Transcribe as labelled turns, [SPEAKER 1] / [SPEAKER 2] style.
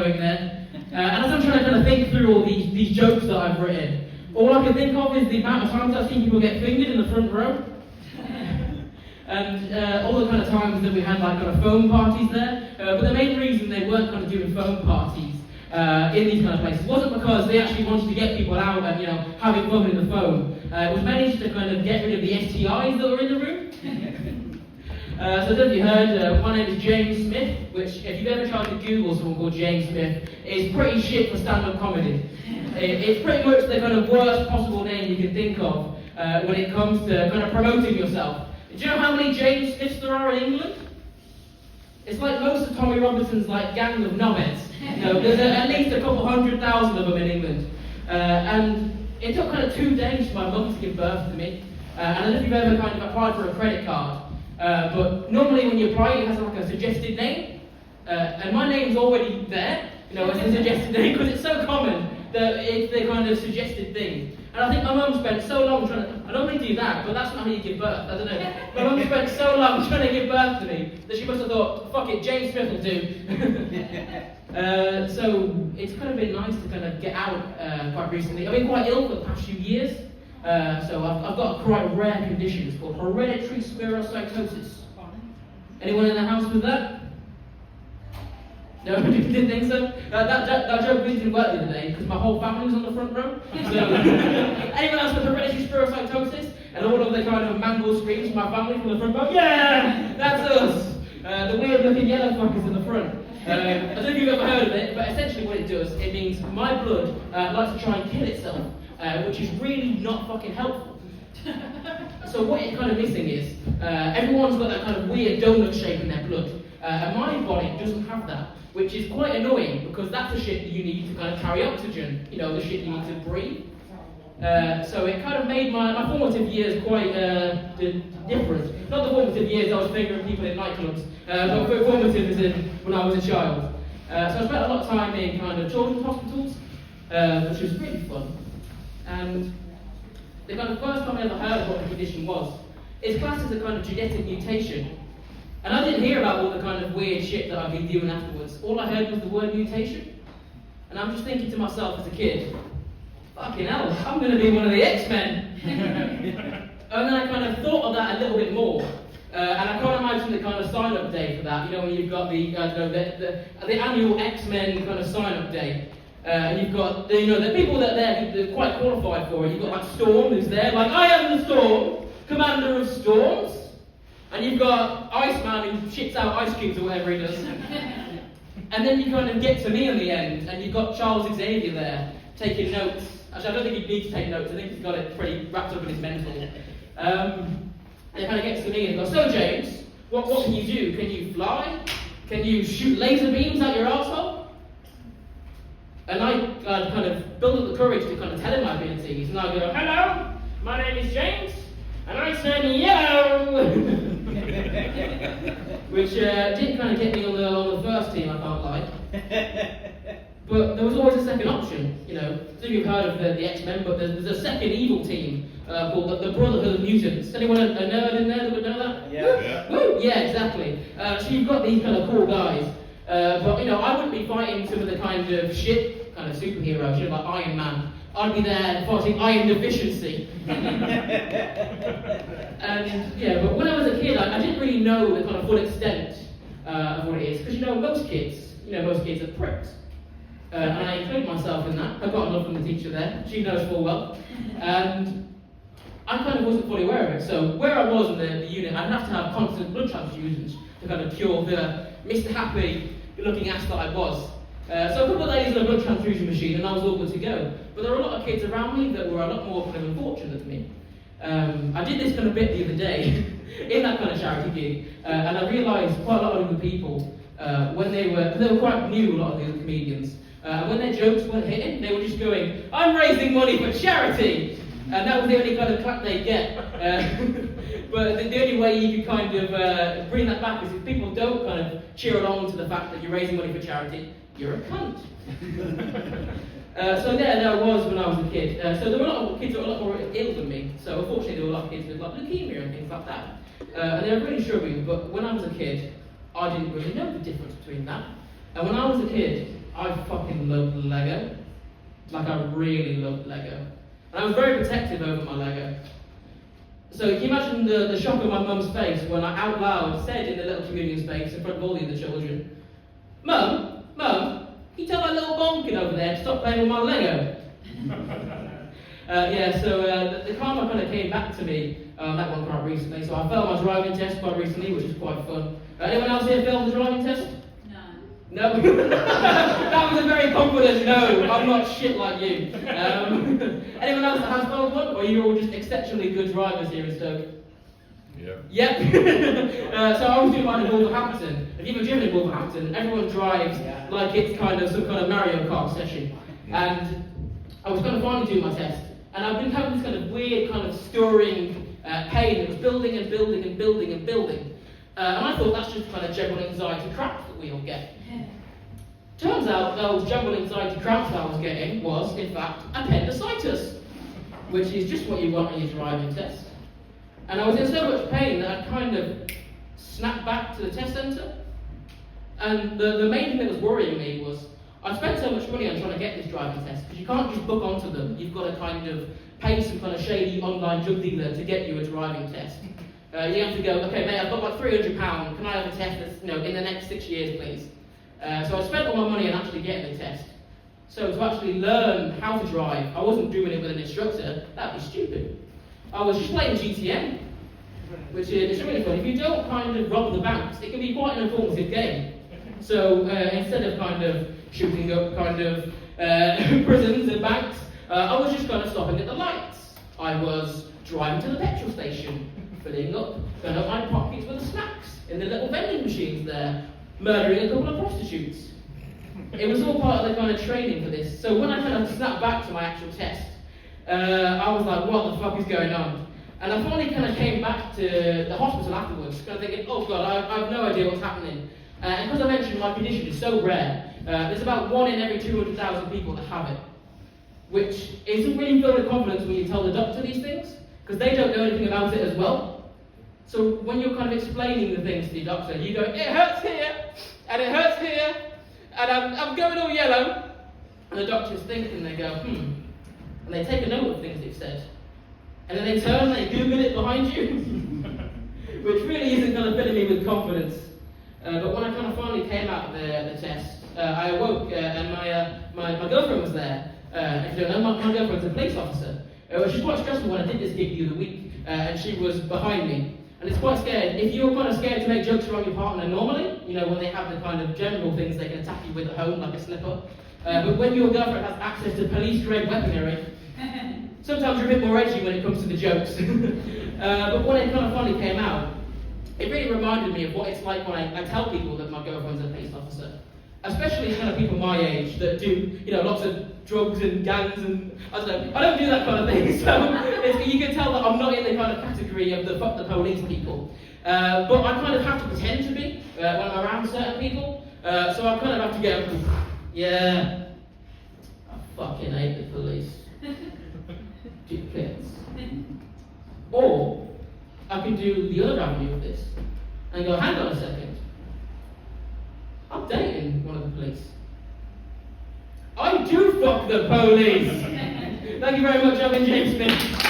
[SPEAKER 1] going there. And as I'm trying to kind of think through all these jokes that I've written, all I can think of is the amount of times I've seen people get fingered in the front row. And all the kind of times that we had like kind of phone parties there. But the main reason they weren't kind of doing phone parties in these kind of places wasn't because they actually wanted to get people out and, you know, having fun in the phone. It was managed to kind of get rid of the STIs that were in the room. So I don't know if you heard, my name is James Smith, which if you've ever tried to Google someone called James Smith, is pretty shit for stand-up comedy. It's pretty much the kind of worst possible name you can think of when it comes to kind of promoting yourself. Do you know how many James Smiths there are in England? It's like most of Tommy Robinson's like gang of knobheads. You know, there's at least a couple 100,000 of them in England. And it took kind of 2 days for my mum to give birth to me. And I don't know if you've ever kind of applied for a credit card. But normally when you apply, it has like a suggested name. And my name's already there, you know, as a suggested name, because it's so common that it's the kind of suggested thing. And I think my mum spent so long trying to, I don't really do that, but that's not how you give birth, I don't know. My mum spent so long trying to give birth to me that she must have thought, fuck it, James Smith will do. So it's kind of been nice to kind of get out quite recently. I've been quite ill for the past few years. So I've got a quite rare condition. It's called hereditary spherocytosis. Anyone in the house with that? No, didn't think so? That joke really didn't work the other day because my whole family was on the front row. So anyone else with hereditary spherocytosis? And all of the kind of mangled screams from my family from the front row? Yeah, that's us. The weird looking yellow fuckers in the front. I don't know if you've ever heard of it, but essentially what it does, it means my blood likes to try and kill itself. Which is really not fucking helpful. So what it's kind of missing is, everyone's got that kind of weird donut shape in their blood, and my body doesn't have that, which is quite annoying, because that's the shit that you need to kind of carry oxygen, you know, the shit you need to breathe. So it kind of made my formative years quite different. Not the formative years I was fingering people in nightclubs, but formative as in when I was a child. So I spent a lot of time in kind of children's hospitals, which was really fun. And the kind of first time I ever heard of what the condition was, it's classed as a kind of genetic mutation. And I didn't hear about all the kind of weird shit that I've been doing afterwards. All I heard was the word mutation. And I'm just thinking to myself as a kid, fucking hell, I'm going to be one of the X-Men. And then I kind of thought of that a little bit more. And I can't imagine the kind of sign-up day for that. You know, when you've got the annual X-Men kind of sign-up day. And you've got the people that they're quite qualified for it. You've got like Storm, who's there, like I am the Storm, commander of storms. And you've got Iceman, who shits out ice cubes or whatever he does. And then you kind of get to me in the end, and you've got Charles Xavier there taking notes. Actually, I don't think he needs to take notes. I think he's got it pretty wrapped up in his mental. And it kind of gets to me and goes, so James, what can you do? Can you fly? Can you shoot laser beams at your arsehole? And I kind of build up the courage to kind of tell him my abilities, and I go, hello, my name is James, and I turn yellow! Which did kind of get me on the first team, I can't lie. But there was always a second option, you know. I don't know if you've heard of the X-Men, but there's a second evil team called the Brotherhood of Mutants. Anyone a nerd in there that would know that?
[SPEAKER 2] Yeah.
[SPEAKER 1] Woo? Yeah, exactly. So you've got these kind of cool guys. But, you know, I wouldn't be fighting some of the kind of shit kind of superheroes, you know, like Iron Man. I'd be there fighting iron deficiency. And, yeah, but when I was a kid, I didn't really know the kind of full extent of what it is. Because, you know, most kids are pricks. And I include myself in that. I got a love from the teacher there. She knows full well. And I kind of wasn't fully aware of it. So where I was in the unit, I'd have to have constant blood transfusions to kind of cure the Mr. Happy looking ass that I was. So a couple of days in a blood transfusion machine and I was all good to go. But there were a lot of kids around me that were a lot more kind of unfortunate than me. I did this kind of bit the other day in that kind of charity gig, and I realised quite a lot of the people, when they were quite new, a lot of the other comedians, and when their jokes weren't hitting, they were just going, I'm raising money for charity! And that was the only kind of clap they'd get. But the only way you could kind of bring that back is if people don't kind of cheer along to the fact that you're raising money for charity, you're a cunt. So there I was when I was a kid. So there were a lot of kids that were a lot more ill than me. So unfortunately there were a lot of kids with like leukemia and things like that. And they were really struggling, but when I was a kid, I didn't really know the difference between that. And when I was a kid, I fucking loved Lego. Like, I really loved Lego. And I was very protective over my Lego. So can you imagine the shock on my mum's face when I out loud said in the little communion space in front of all the other children, Mum, can you tell that little bonkin over there to stop playing with my Lego? The karma kind of came back to me, that one quite recently. So I failed my driving test quite recently, which is quite fun. Anyone else here failed the driving test? No? That was a very confident no. I'm not shit like you. Anyone else that has failed one? Or are you all just exceptionally good drivers here in Stoke? Yep. So I was doing mine in Wolverhampton. If you've ever driven in Wolverhampton, everyone drives like it's kind of some kind of Mario Kart session. And I was kind of finally doing my test. And I've been having this kind of weird kind of stirring pain that was building and building and building and building. And I thought that's just kind of general anxiety crap that we all get. Turns out those general anxiety cramps that I was getting was, in fact, appendicitis, which is just what you want on your driving test. And I was in so much pain that I kind of snapped back to the test centre. And the main thing that was worrying me was, I spent so much money on trying to get this driving test, because you can't just book onto them. You've got to kind of pay some kind of shady online drug dealer to get you a driving test. You have to go, okay mate, I've got like £300, can I have a test that's, in the next 6 years please? So I spent all my money on actually getting the test. So to actually learn how to drive, I wasn't doing it with an instructor. That'd be stupid. I was just playing GTM, which is really fun. If you don't kind of rob the banks, it can be quite an informative game. So instead of kind of shooting up kind of prisons and banks, I was just kind of stopping at the lights. I was driving to the petrol station, filling up my pockets with the snacks in the little vending machines there, murdering a couple of prostitutes. It was all part of the kind of training for this. So when I kind of snapped back to my actual test, I was like, what the fuck is going on? And I finally kind of came back to the hospital afterwards, kind of thinking, oh god, I have no idea what's happening. And because I mentioned my condition is so rare, there's about 1 in every 200,000 people that have it. Which isn't really filled with confidence when you tell the doctor these things, because they don't know anything about it as well. So when you're kind of explaining the things to the doctor, you go, it hurts here, and it hurts here, and I'm going all yellow. And the doctors think and they go, and they take a note of things they've said. And then they turn and they Google it behind you, which really isn't kind of filling me with confidence. But when I kind of finally came out of the test, I awoke and my girlfriend was there. If you don't know, my girlfriend's a police officer. She's quite stressful when I did this gig the other week, and she was behind me. And it's quite scared. If you're kind of scared to make jokes around your partner normally, when they have the kind of general things they can attack you with at home, like a slipper. But when your girlfriend has access to police-grade weaponry, sometimes you're a bit more edgy when it comes to the jokes. But when it kind of finally came out, it really reminded me of what it's like when I tell people that my girlfriend's a police officer. Especially kind of people my age that do, lots of drugs and gangs and, I don't do that kind of thing. So you can tell that I'm not in the kind of category of the fuck the police people. But I kind of have to pretend to be when I'm around certain people. So I kind of have to go, yeah, I fucking hate the police. Dickheads. Or I can do the other avenue of this and go, hang on a second. I'm dating one of the police. I do fuck the police! Thank you very much, I've been James Smith.